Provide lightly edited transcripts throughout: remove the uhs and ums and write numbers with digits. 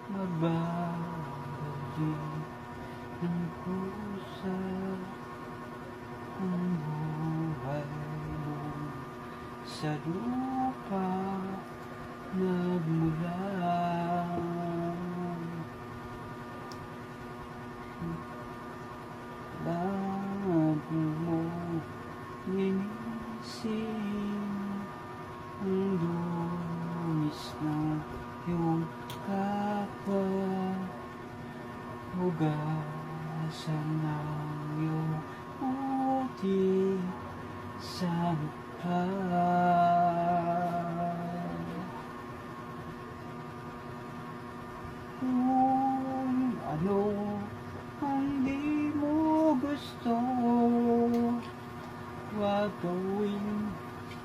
magbabalik ng kusa ang buhay mo sa lupa nagmula. Bago mo linisin ang dungis ng iyong kapwa, hugasan ng iyong puti sa mukha. Kung ano ang di mo gusto, huwag gawin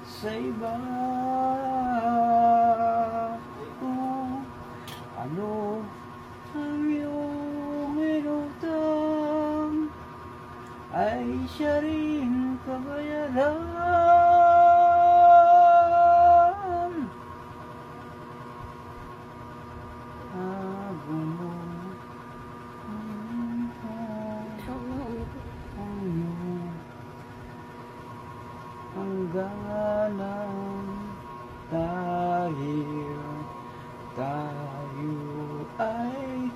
sa iba. Kung ano ang iyong inutang, ay siya rin kabayaran. Bago mo hangganan, dahil tayo ay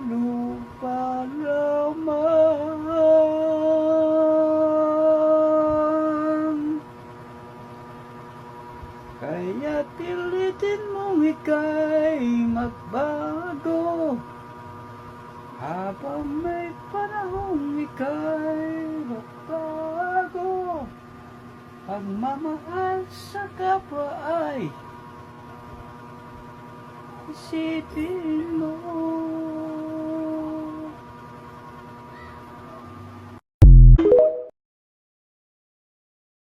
lupa lamang. Kaya pilitin mong ika'y magbago, habang may panahong ika'y magbago. Pagmamahal sa kapwa ay isipin mo.